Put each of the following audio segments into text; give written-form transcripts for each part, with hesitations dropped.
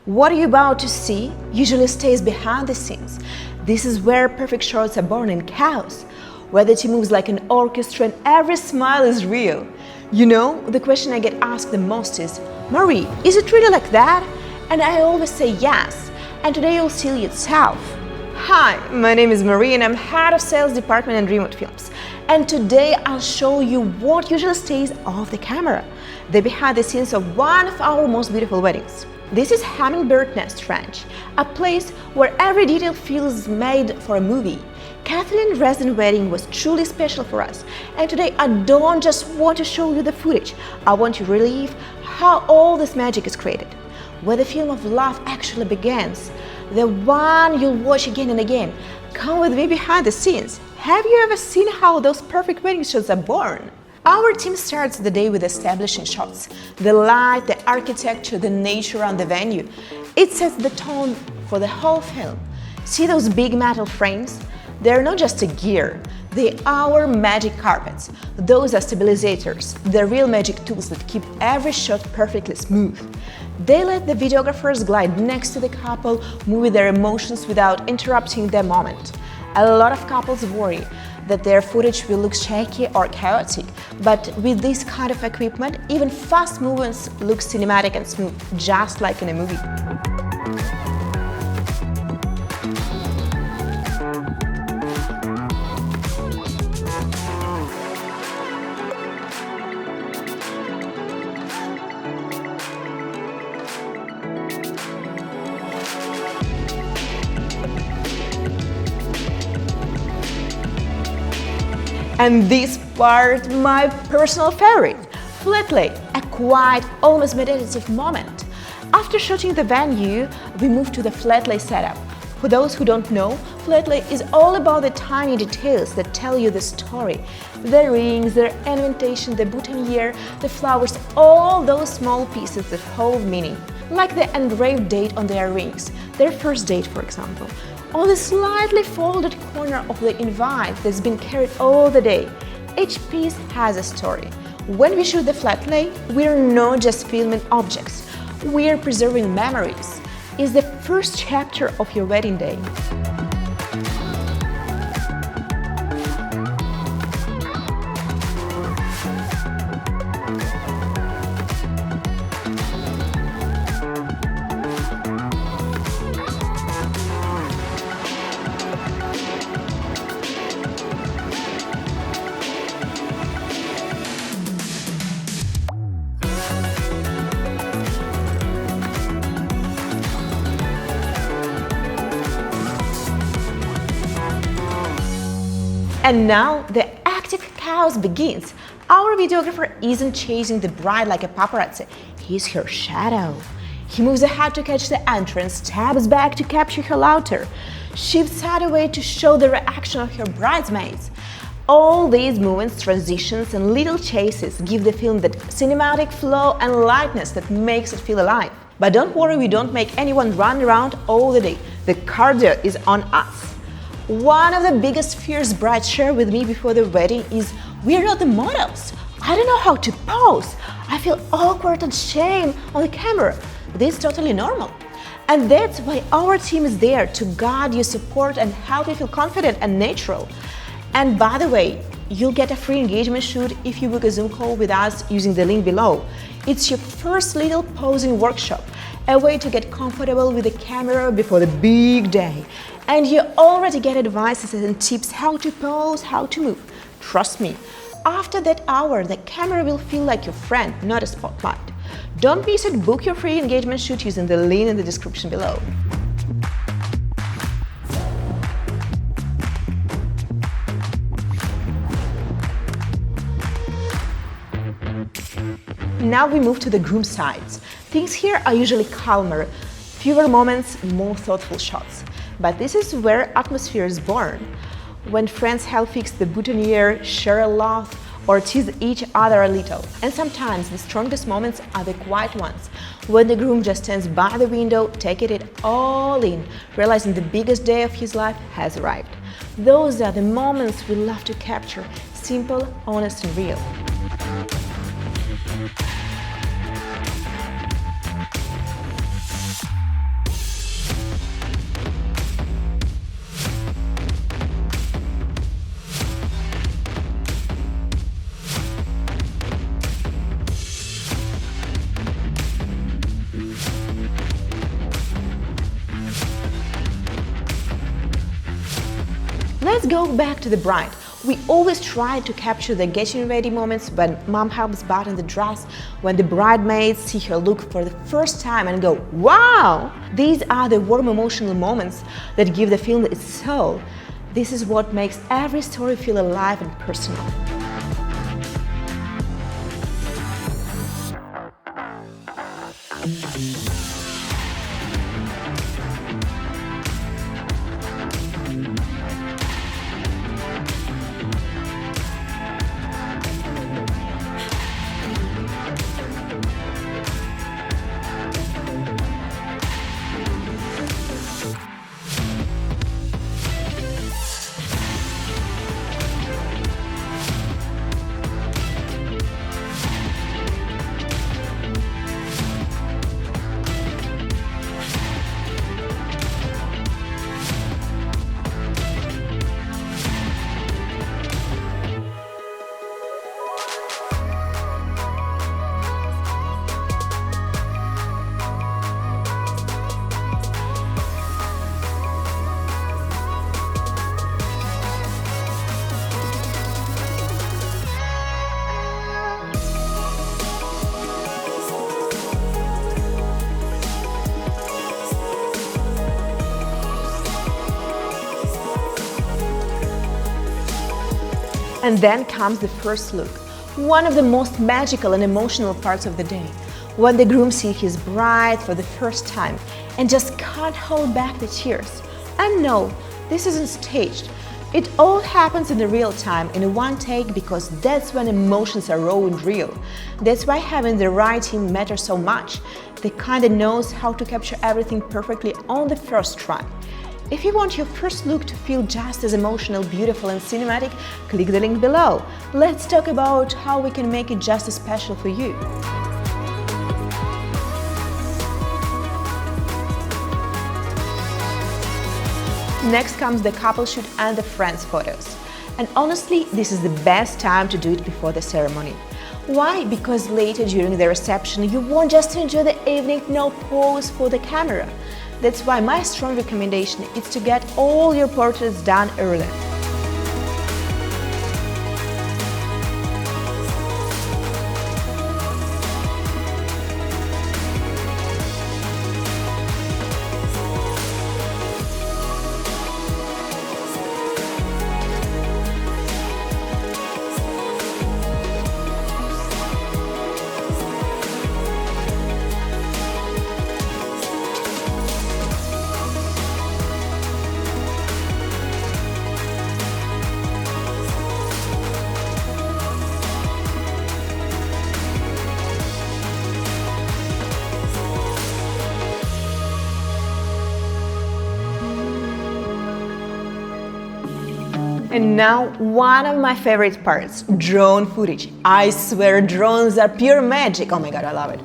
What you're about to see usually stays behind the scenes. This is where perfect shots are born in chaos, where the team moves like an orchestra and every smile is real. You know, the question I get asked the most is, Marie, is it really like that? And I always say yes, and today you'll see it yourself. Hi, my name is Marie and I'm head of sales department in Dreamwood Films. And today I'll show you what usually stays off the camera, the behind the scenes of one of our most beautiful weddings. This is Hummingbird Nest Ranch, a place where every detail feels made for a movie. Kathleen's resident wedding was truly special for us, and today I don't just want to show you the footage, I want to relive how all this magic is created, where the film of love actually begins, the one you'll watch again and again. Come with me behind the scenes. Have you ever seen how those perfect wedding shots are born? Our team starts the day with establishing shots, the light, the architecture, the nature around the venue. It sets the tone for the whole film. See those big metal frames? They're not just a gear, they are our magic carpets. Those are stabilizers, the real magic tools that keep every shot perfectly smooth. They let the videographers glide next to the couple, moving their emotions without interrupting their moment. A lot of couples worry that their footage will look shaky or chaotic, but with this kind of equipment, even fast movements look cinematic and smooth, just like in a movie. And this part, my personal favorite, FlatLay, a quiet, almost meditative moment. After shooting the venue, we moved to the FlatLay setup. For those who don't know, FlatLay is all about the tiny details that tell you the story. The rings, their invitation, the boutonniere, the flowers, all those small pieces that hold meaning. Like the engraved date on their rings, their first date for example. Or the slightly folded corner of the invite that's been carried all the day. Each piece has a story. When we shoot the FlatLay, we're not just filming objects, we're preserving memories. It's the first chapter of your wedding day. And now the active chaos begins. Our videographer isn't chasing the bride like a paparazzi, he's her shadow. He moves ahead to catch the entrance, steps back to capture her laughter, shifts sideways to show the reaction of her bridesmaids. All these movements, transitions and little chases give the film that cinematic flow and lightness that makes it feel alive. But don't worry, we don't make anyone run around all the day. The cardio is on us. One of the biggest fears brides share with me before the wedding is, we're not the models. I don't know how to pose. I feel awkward and shame on the camera. This is totally normal. And that's why our team is there to guide you, support and help you feel confident and natural. And by the way, you'll get a free engagement shoot if you book a Zoom call with us using the link below. It's your first little posing workshop, a way to get comfortable with the camera before the big day. And you already get advices and tips how to pose, how to move. Trust me, after that hour, the camera will feel like your friend, not a spotlight. Don't miss it, book your free engagement shoot using the link in the description below. Now we move to the groom sides. Things here are usually calmer, fewer moments, more thoughtful shots. But this is where atmosphere is born. When friends help fix the boutonniere, share a laugh, or tease each other a little. And sometimes the strongest moments are the quiet ones, when the groom just stands by the window, taking it all in, realizing the biggest day of his life has arrived. Those are the moments we love to capture, simple, honest and real. go back to the bride. We always try to capture the getting ready moments when mom helps button the dress, when the bridesmaids see her look for the first time and go, wow! These are the warm emotional moments that give the film its soul. This is what makes every story feel alive and personal. And then comes the first look, one of the most magical and emotional parts of the day, when the groom sees his bride for the first time and just can't hold back the tears. And no, this isn't staged. It all happens in the real time, in one take, because that's when emotions are raw and real. That's why having the right team matters so much. The kind that knows how to capture everything perfectly on the first try. If you want your first look to feel just as emotional, beautiful and cinematic, click the link below. Let's talk about how we can make it just as special for you. Next comes the couple shoot and the friends photos. And honestly, this is the best time to do it before the ceremony. Why? Because later during the reception, you want just to enjoy the evening, no pose for the camera. That's why my strong recommendation is to get all your portraits done early. And now, one of my favorite parts, drone footage. I swear drones are pure magic. Oh my god, I love it.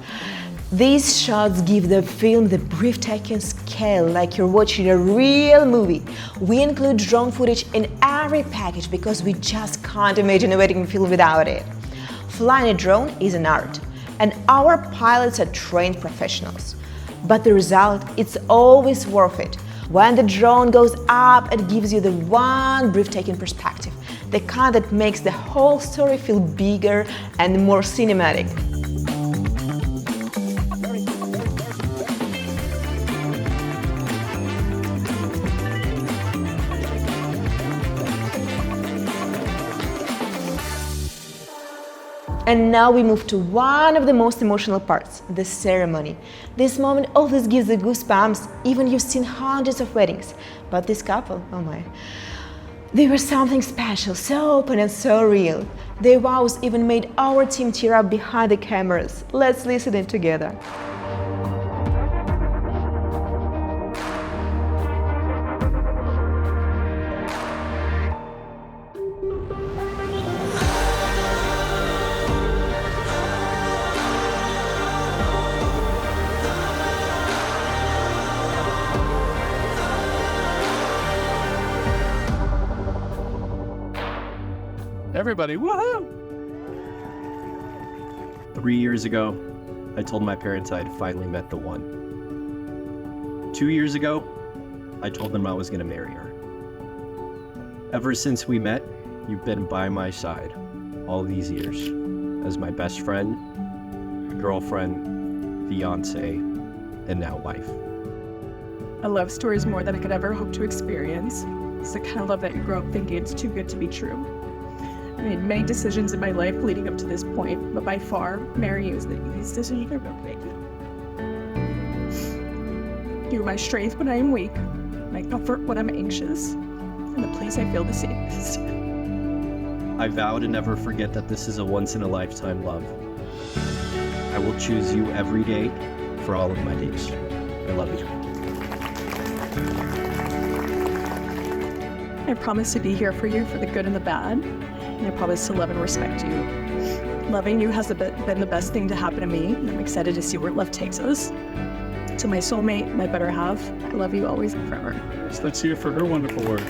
These shots give the film the breathtaking scale, like you're watching a real movie. We include drone footage in every package because we just can't imagine a wedding film without it. Flying a drone is an art, and our pilots are trained professionals. But the result, it's always worth it. When the drone goes up, it gives you the one breathtaking perspective, the kind that makes the whole story feel bigger and more cinematic. And now we move to one of the most emotional parts, the ceremony. This moment always gives the goosebumps, even you've seen hundreds of weddings. But this couple, oh my, they were something special, so open and so real. Their vows even made our team tear up behind the cameras. Let's listen in together. Everybody, woohoo! 3 years ago, I told my parents I had finally met the one. 2 years ago, I told them I was going to marry her. Ever since we met, you've been by my side all these years as my best friend, girlfriend, fiance, and now wife. A love story is more than I could ever hope to experience. It's the kind of love that you grow up thinking it's too good to be true. I made many decisions in my life leading up to this point, but by far, marrying you is the easiest decision I've ever made. You're my strength when I am weak, my comfort when I'm anxious, and the place I feel the safest. I vow to never forget that this is a once-in-a-lifetime love. I will choose you every day for all of my days. I love you. I promise to be here for you for the good and the bad, and I promise to love and respect you. Loving you has been the best thing to happen to me, and I'm excited to see where love takes us. To my soulmate, my better half, I love you always and forever. So let's hear it for her wonderful words.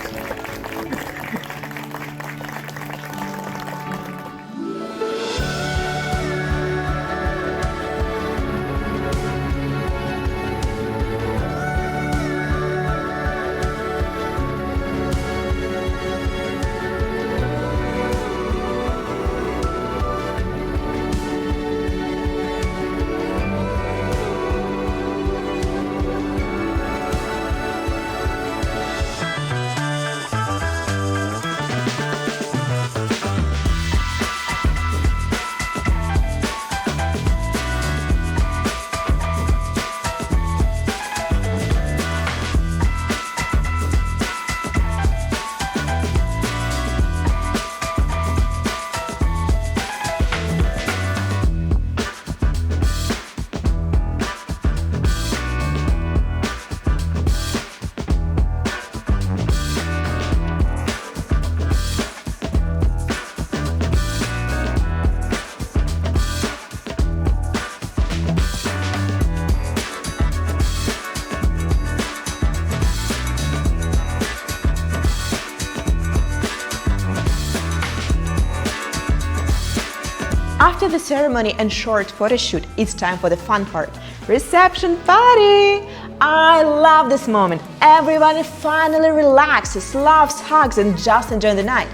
After the ceremony and short photo shoot, it's time for the fun part, reception party! I love this moment. Everyone finally relaxes, laughs, hugs, and just enjoys the night.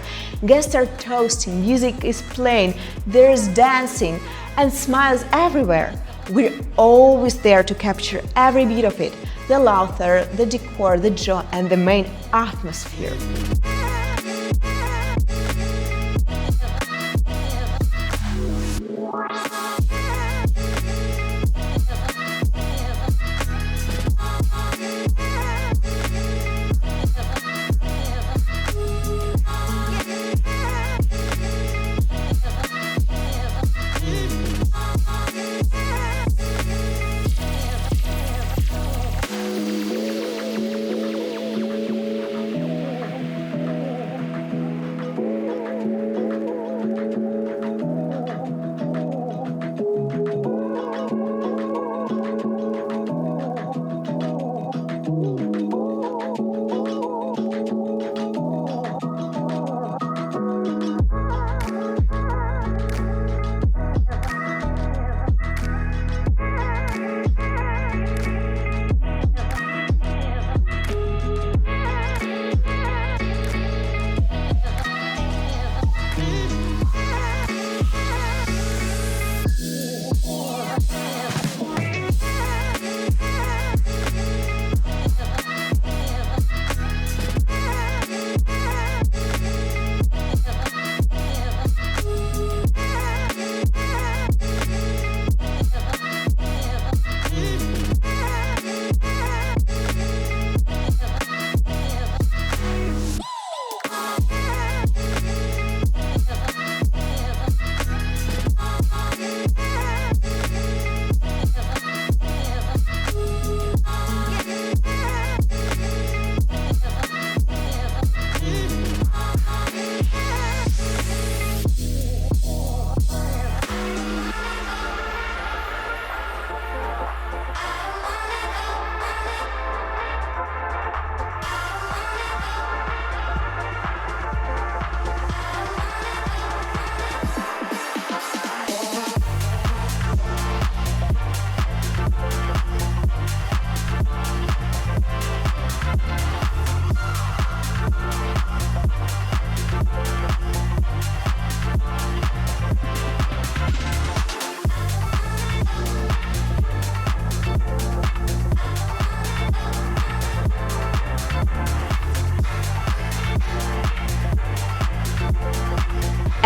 Guests are toasting, music is playing, there's dancing, and smiles everywhere. We're always there to capture every bit of it, the laughter, the decor, the joy, and the main atmosphere.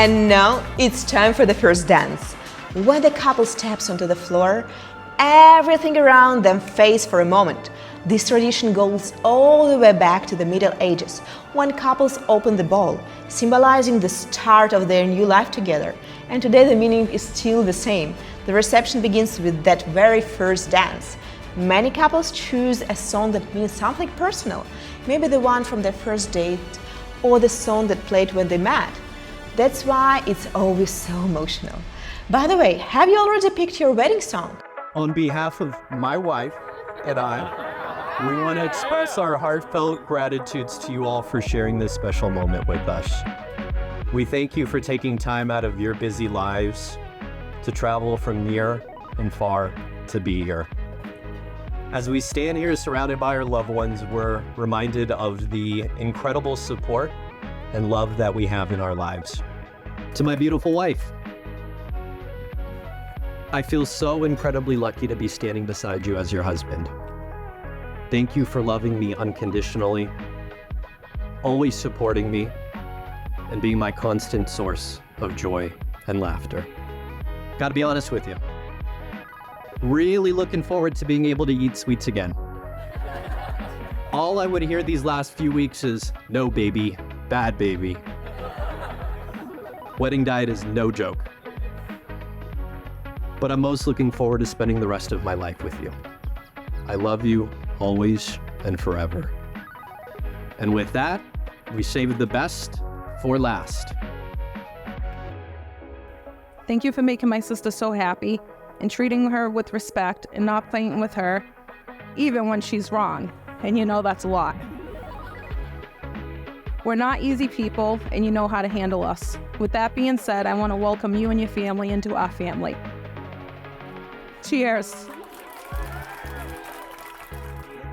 And now it's time for the first dance. When the couple steps onto the floor, everything around them fades for a moment. This tradition goes all the way back to the Middle Ages, when couples opened the ball, symbolizing the start of their new life together. And today the meaning is still the same. The reception begins with that very first dance. Many couples choose a song that means something personal, maybe the one from their first date or the song that played when they met. That's why it's always so emotional. By the way, have you already picked your wedding song? On behalf of my wife and I, we want to express our heartfelt gratitudes to you all for sharing this special moment with us. We thank you for taking time out of your busy lives to travel from near and far to be here. As we stand here surrounded by our loved ones, we're reminded of the incredible support and love that we have in our lives. To my beautiful wife, I feel so incredibly lucky to be standing beside you as your husband. Thank you for loving me unconditionally, always supporting me, and being my constant source of joy and laughter. Gotta be honest with you. Really looking forward to being able to eat sweets again. All I would hear these last few weeks is, no baby, bad baby. Wedding diet is no joke. But I'm most looking forward to spending the rest of my life with you. I love you always and forever. And with that, we saved the best for last. Thank you for making my sister so happy and treating her with respect and not fighting with her, even when she's wrong. And you know that's a lot. We're not easy people, and you know how to handle us. With that being said, I want to welcome you and your family into our family. Cheers.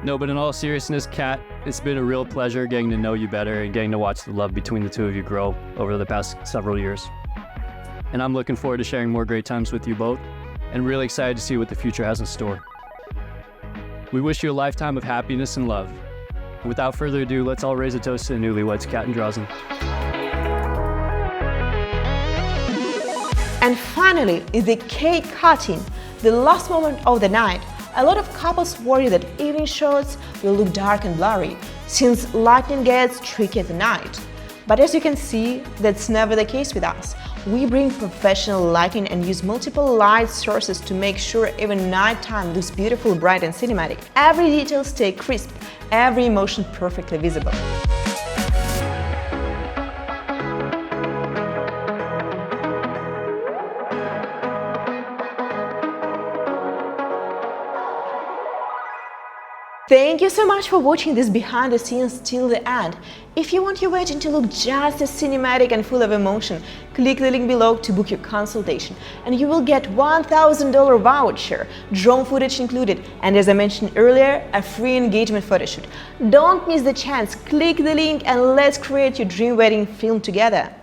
No, but in all seriousness, Kat, it's been a real pleasure getting to know you better and getting to watch the love between the two of you grow over the past several years. And I'm looking forward to sharing more great times with you both, and really excited to see what the future has in store. We wish you a lifetime of happiness and love. Without further ado, let's all raise a toast to the newlyweds, Kat and Drazen. And finally, is the cake cutting, the last moment of the night. A lot of couples worry that evening shots will look dark and blurry, since lighting gets tricky at night. But as you can see, that's never the case with us. We bring professional lighting and use multiple light sources to make sure even nighttime looks beautiful, bright and cinematic. Every detail stays crisp, every emotion perfectly visible. Thank you so much for watching this behind the scenes till the end. If you want your wedding to look just as cinematic and full of emotion, click the link below to book your consultation, and you will get $1,000 voucher, drone footage included, and as I mentioned earlier, a free engagement photoshoot. Don't miss the chance, click the link and let's create your dream wedding film together.